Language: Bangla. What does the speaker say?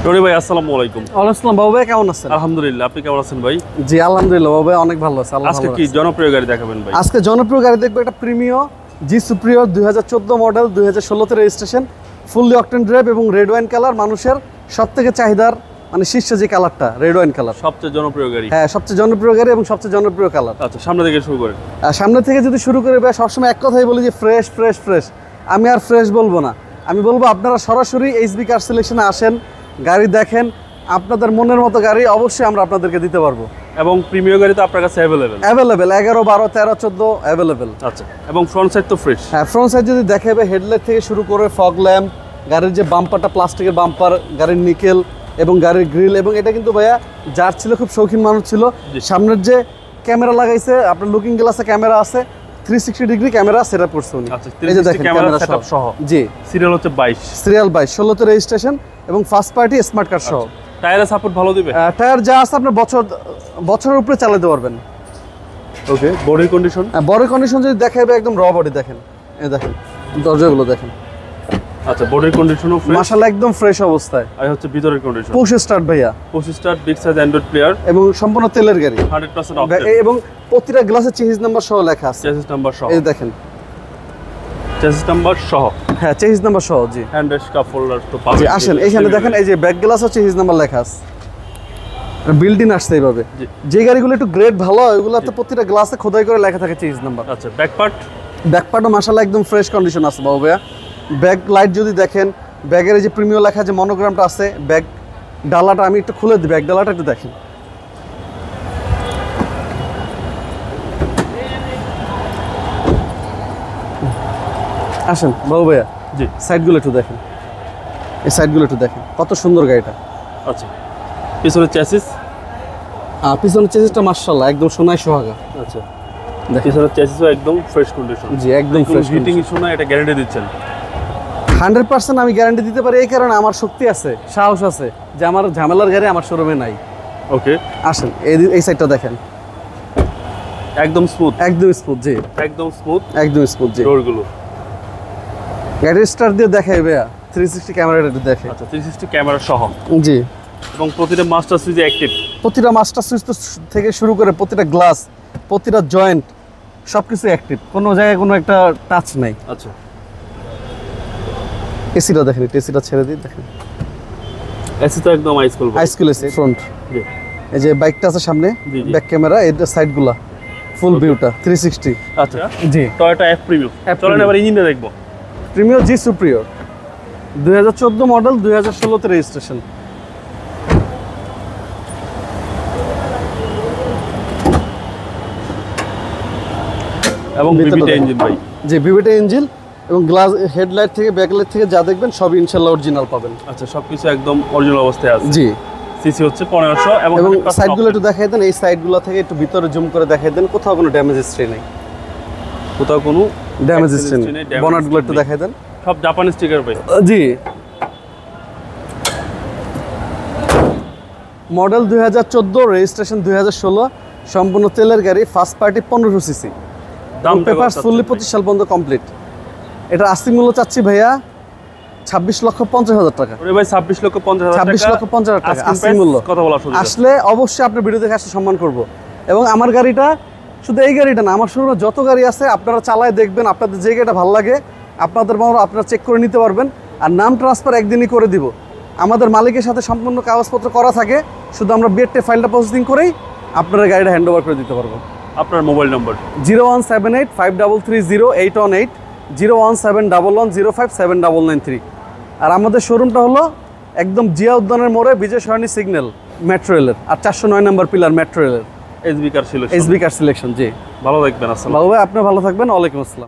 রনি ভাই আসসালামু আলাইকুম। ওয়ালাইকুম আসসালাম। বাবু ভাই কেমন আছেন? আলহামদুলিল্লাহ, আপনি কেমন আছেন ভাই? জি আলহামদুলিল্লাহ বাবু ভাই অনেক ভালো আছে। আজকে কি জনপ্রিয় গাড়ি দেখাবেন ভাই? আজকে জনপ্রিয় গাড়ি দেখবো একটা প্রিমিও জি সুপ্রিয়র 2014 model 2016 registration, fully octane drive এবং রেড ওয়াইন কালার। মানুষের সবথেকে চাহিদার মানে শীর্ষ যে কালারটা রেড ওয়াইন কালার, সবচেয়ে জনপ্রিয় গাড়ি। হ্যাঁ সবচেয়ে জনপ্রিয় গাড়ি এবং সবচেয়ে জনপ্রিয় কালার। আচ্ছা, সামনে থেকে শুরু করেন। সামনে থেকে যদি শুরু করে ভাই সবসময় এক কথাই বলি যে ফ্রেশ ফ্রেশ ফ্রেশ। আমি আর ফ্রেশ বলবো না, আমি বলবো আপনারা সরাসরি এইচবি কার সিলেকশনে আসেন, গাড়ি দেখেন, আপনাদের মনের মতো গাড়ি অবশ্যই আমরা আপনাদেরকে দিতে পারবো। এবং প্রিমিয়ার গাড়ি তো আপনার কাছে অ্যাভেলেবেল 11, 12, 13, 14 অ্যাভেলেবেল। আচ্ছা, এবং ফ্রন্ট সাইড তো ফ্রেশ। হ্যাঁ ফ্রন্ট সাইড যদি দেখাবে হেডলাইট থেকে শুরু করে ফগ ল্যাম্প, গাড়ির যে বাম্পারটা প্লাস্টিকের বাম্পার, গাড়ির নিকেল এবং গাড়ির গ্রিল। এবং এটা কিন্তু ভাইয়া যার ছিল খুব শৌখিন মানুষ ছিল, সামনের যে ক্যামেরা লাগাইছে আপনার লুকিং গ্লাসে ক্যামেরা আছে, 360 ডিগ্রি ক্যামেরা সেটআপ করছে উনি। আচ্ছা, 360 ক্যামেরা সেটআপ সহ। জি, সিরিয়াল হচ্ছে 22, সিরিয়াল 22, 16 তে রেজিস্ট্রেশন এবং ফার্স্ট পার্টি স্মার্ট কার্ড সহ। টায়ারের সাপোর্ট ভালো দিবে? টায়ার যা আছে আপনার বছরের উপরে চালাতে পারবেন। ওকে, বডি কন্ডিশন? বডি কন্ডিশন যদি দেখাবে একদম র বডি দেখেন, এই দেখেন দরজাগুলো দেখেন। আচ্ছা, বডির কন্ডিশনও ফ্রেশ মাশাআল্লাহ একদম ফ্রেশ অবস্থায়। আর হচ্ছে ভিতরের কন্ডিশন পুশ স্টার্ট ভাইয়া, push start, big size Android player এবং সম্পূর্ণ তেলের গাড়ি, 100% অকটেন। এবং প্রতিটা গ্লাসে চেসিস নাম্বার সহ লেখা আছে। চেসিস নাম্বার সহ, এই দেখেন চেসিস নাম্বার সহ। হ্যাঁ চেসিস নাম্বার সহ। জি হ্যান্ড রেস্ট কাপ হোল্ডার তো জি পাবেন। আসেন এখানে দেখেন, এই যে ব্যাক গ্লাসও চেসিস নাম্বার লেখা আছে, বিল্ডিং আসছে এইভাবে। যে গাড়িগুলো একটু গ্রেড ভালো হয় ওগুলোতে প্রতিটা গ্লাসে খোদাই করে লেখা থাকে চেসিস নাম্বার। আচ্ছা, ব্যাক পার্টও মাশাআল্লাহ একদম ফ্রেশ কন্ডিশন আছে বাবু ভাইয়া। ব্যাক লাইট যদি দেখেন, ব্যাগের এই যে প্রিমিয়াম লেখা যে মনোগ্রামটা আছে, ব্যাগ ডালাটা আমি একটু খুলে দিই, ব্যাগ ডালাটা একটু দেখেন। আসেন বাবু ভাইয়া, জি সাইডগুলো একটু দেখেন, এই সাইডগুলো একটু দেখেন কত সুন্দর গাড়িটা। আচ্ছা, পিছনে চেসিস? পিছনের চেসিসটা মাশাআল্লাহ একদম সোনায় সোহাগা। আচ্ছা, পিছনের চেসিসও একদম ফ্রেশ কন্ডিশন। জি একদম ফ্রেশ, হিটিং ইস্যু না, এটা গ্যারান্টি দিচ্ছেন? 100% আমি গ্যারান্টি দিতে পারি, এই কারণে আমার শক্তি আছে, সাহস আছে যে আমার ঝামেলার গাড়ি আমার শোরুমে নাই। ওকে, আসেন এই সাইডটা দেখেন, একদম স্মুথ, একদম স্মুথ। জি একদম স্মুথ, একদম স্মুথ। জি ডোরগুলো গাড়ির স্টার্ট দিয়ে দেখাই ভাইয়া, 360 ক্যামেরাটা একটু দেখে। আচ্ছা, 360 ক্যামেরা সহ। জি, এবং প্রতিটা মাস্টার সুইচ অ্যাক্টিভ, প্রতিটা মাস্টার সুইচ থেকে শুরু করে প্রতিটা গ্লাস, প্রতিটা জয়েন্ট সবকিছু অ্যাক্টিভ, কোনো জায়গায় কোনো একটা টাচ নাই। আচ্ছা, এসিটা দেখেন, এসিটা ছেড়ে দিই দেখেন, এসি তো একদম আইসকুল এসি ফ্রন্ট। জি, এই যে বাইকটা আছে সামনে, জি, জি। ব্যাক ক্যামেরা, এর সাইডগুলা ফুল ভিউটা 360। আচ্ছা, জি টয়োটা এফ প্রিমিয়াম। চলেন এবার ইঞ্জিনটা দেখবো। প্রিমিয়ার জি সুপ্রিয়র 2014 মডেল 2016 তে রেজিস্ট্রেশন। এবং ভিভিটি ইঞ্জিন ভাই। জি ভিভিটি ইঞ্জিন, এবং গ্লাস হেডলাইট থেকে ব্যাকলাইট থেকে যা দেখবেন সবই ইনশাআল্লাহ অরিজিনাল পাবেন। আচ্ছা, সবকিছু একদম অরিজিনাল অবস্থায় আছে। জি, সিসি হচ্ছে 1500। এবং সাইডগুলো একটু দেখাই দেন, এই সাইডগুলো থেকে একটু ভিতরে জুম করে দেখাই দেন, কোথাও কোনো ড্যামেজ হিস্ট্রি নেই, কোথাও কোনো ড্যামেজ হিস্ট্রি নেই। বনাটগুলো একটু দেখাই দেন, সব জাপানি স্টিকার ভাই। জি মডেল 2014, রেজিস্ট্রেশন 2016, সম্পূর্ণ তেলের গাড়ি, ফার্স্ট পার্টি 1500 সিসি, দাম পেপারস ফুললি 25 সাল পর্যন্ত কমপ্লিট। এটা আস্তি মূল্য চাচ্ছি ভাইয়া 26,50,000 টাকা। ওরে ভাই, 26,50,000 টাকা, 26,50,000 টাকা আস্তি মূল্য। কথা বলা শুরু আসলে অবশ্যই আপনার ভিডিও দেখে আসলে সম্মান করব। এবং আমার গাড়িটা শুধু এই গাড়িটা না, আমার শোরুমে যত গাড়ি আছে আপনারা চালায় দেখবেন, আপনাদের যে গাড়িটা ভালো লাগে আপনাদের মনে আপনারা চেক করে নিতে পারবেন। আর নাম ট্রান্সফার একদিনই করে দিব, আমাদের মালিকের সাথে সম্পূর্ণ কাগজপত্র করা থাকে, শুধু আমরা বিএডটে ফাইলটা প্রসেসিং করেই আপনারা গাড়িটা হ্যান্ড ওভার করে দিতে পারবো। আপনার মোবাইল নম্বর 0178530818, 01711057993। আর আমাদের শোরুমটা হলো একদম জিয়া উদ্যানের মোড়ে, বিজয় সরণি সিগন্যাল, মেট্রো রেলের, আর 409 নম্বর পিলার মেট্রো রেলের, SB car selection. SB car selection. জি ভালো থাকবেন। আসসালাম বাবু ভাই, আপনি ভালো থাকবেন। ওয়ালাইকুম আসসালাম।